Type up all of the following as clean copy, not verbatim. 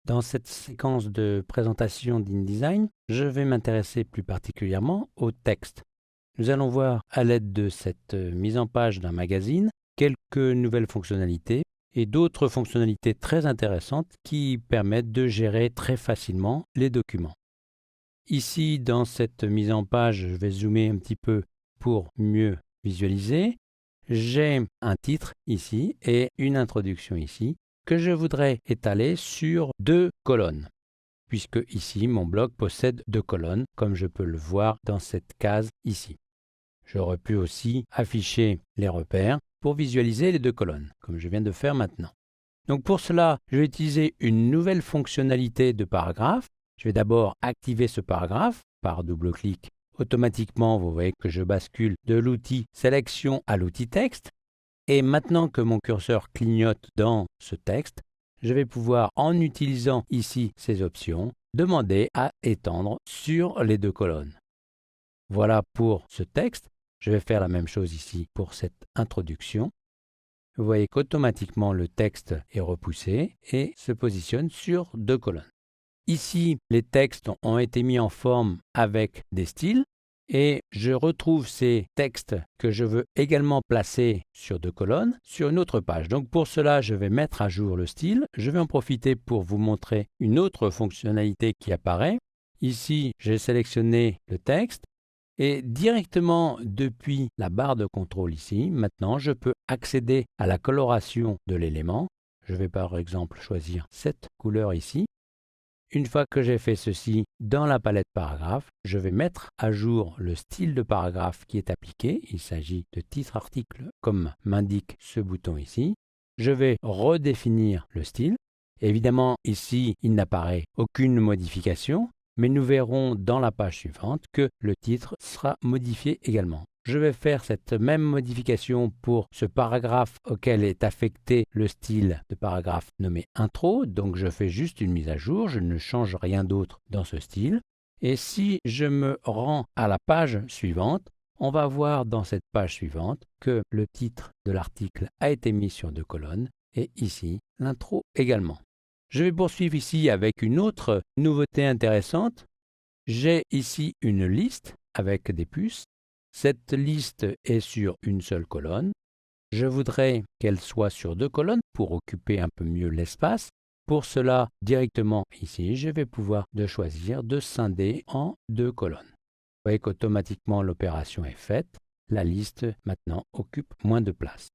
Dans cette séquence de présentation d'InDesign, je vais m'intéresser plus particulièrement au texte. Nous allons voir à l'aide de cette mise en page d'un magazine quelques nouvelles fonctionnalités et d'autres fonctionnalités très intéressantes qui permettent de gérer très facilement les documents. Ici, dans cette mise en page, je vais zoomer un petit peu pour mieux visualiser. J'ai un titre ici et une introduction ici que je voudrais étaler sur 2 colonnes, puisque ici, mon blog possède 2 colonnes, comme je peux le voir dans cette case ici. J'aurais pu aussi afficher les repères pour visualiser les 2 colonnes, comme je viens de faire maintenant. Donc pour cela, je vais utiliser une nouvelle fonctionnalité de paragraphe. Je vais d'abord activer ce paragraphe par double-clic. Automatiquement, vous voyez que je bascule de l'outil sélection à l'outil texte. Et maintenant que mon curseur clignote dans ce texte, je vais pouvoir, en utilisant ici ces options, demander à étendre sur les 2 colonnes. Voilà pour ce texte. Je vais faire la même chose ici pour cette introduction. Vous voyez qu'automatiquement le texte est repoussé et se positionne sur 2 colonnes. Ici, les textes ont été mis en forme avec des styles. Et je retrouve ces textes que je veux également placer sur 2 colonnes sur une autre page. Donc pour cela, je vais mettre à jour le style. Je vais en profiter pour vous montrer une autre fonctionnalité qui apparaît. Ici, j'ai sélectionné le texte et directement depuis la barre de contrôle ici, maintenant, je peux accéder à la coloration de l'élément. Je vais par exemple choisir cette couleur ici. Une fois que j'ai fait ceci dans la palette paragraphe, je vais mettre à jour le style de paragraphe qui est appliqué. Il s'agit de titre article comme m'indique ce bouton ici. Je vais redéfinir le style. Évidemment, ici, il n'apparaît aucune modification, mais nous verrons dans la page suivante que le titre sera modifié également. Je vais faire cette même modification pour ce paragraphe auquel est affecté le style de paragraphe nommé intro. Donc je fais juste une mise à jour, je ne change rien d'autre dans ce style. Et si je me rends à la page suivante, on va voir dans cette page suivante que le titre de l'article a été mis sur 2 colonnes et ici l'intro également. Je vais poursuivre ici avec une autre nouveauté intéressante. J'ai ici une liste avec des puces. Cette liste est sur une seule colonne. Je voudrais qu'elle soit sur 2 colonnes pour occuper un peu mieux l'espace. Pour cela, directement ici, je vais pouvoir choisir de scinder en 2 colonnes. Vous voyez qu'automatiquement l'opération est faite. La liste maintenant occupe moins de place.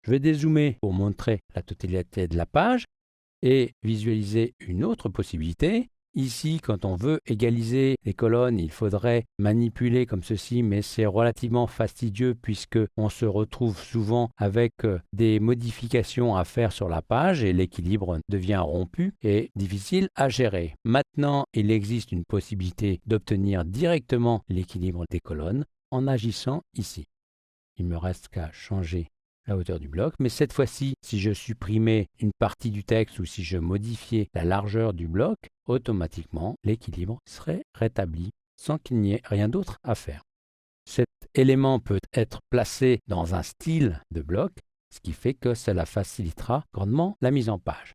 Je vais dézoomer pour montrer la totalité de la page et visualiser une autre possibilité. Ici, quand on veut égaliser les colonnes, il faudrait manipuler comme ceci, mais c'est relativement fastidieux puisqu'on se retrouve souvent avec des modifications à faire sur la page et l'équilibre devient rompu et difficile à gérer. Maintenant, il existe une possibilité d'obtenir directement l'équilibre des colonnes en agissant ici. Il me reste qu'à changer la hauteur du bloc, mais cette fois-ci, si je supprimais une partie du texte ou si je modifiais la largeur du bloc, automatiquement l'équilibre serait rétabli sans qu'il n'y ait rien d'autre à faire. Cet élément peut être placé dans un style de bloc, ce qui fait que cela facilitera grandement la mise en page.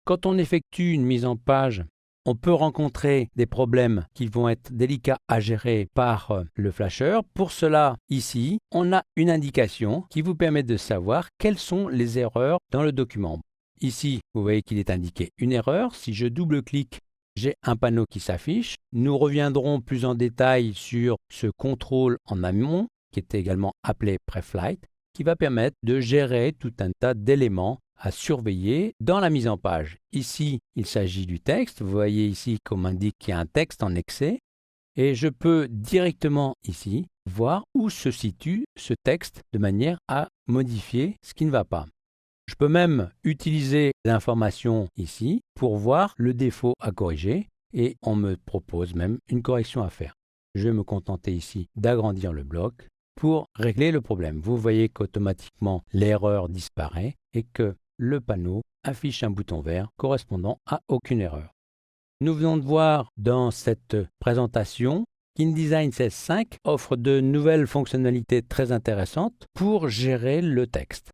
Quand on effectue une mise en page, on peut rencontrer des problèmes qui vont être délicats à gérer par le flasher. Pour cela, ici, on a une indication qui vous permet de savoir quelles sont les erreurs dans le document. Ici, vous voyez qu'il est indiqué une erreur. Si je double-clique, j'ai un panneau qui s'affiche. Nous reviendrons plus en détail sur ce contrôle en amont, qui est également appelé preflight, qui va permettre de gérer tout un tas d'éléments à surveiller dans la mise en page. Ici, il s'agit du texte. Vous voyez ici qu'on m'indique qu'il y a un texte en excès. Et je peux directement ici voir où se situe ce texte de manière à modifier ce qui ne va pas. Je peux même utiliser l'information ici pour voir le défaut à corriger et on me propose même une correction à faire. Je vais me contenter ici d'agrandir le bloc pour régler le problème. Vous voyez qu'automatiquement l'erreur disparaît et que le panneau affiche un bouton vert correspondant à aucune erreur. Nous venons de voir dans cette présentation qu'InDesign CS5 offre de nouvelles fonctionnalités très intéressantes pour gérer le texte.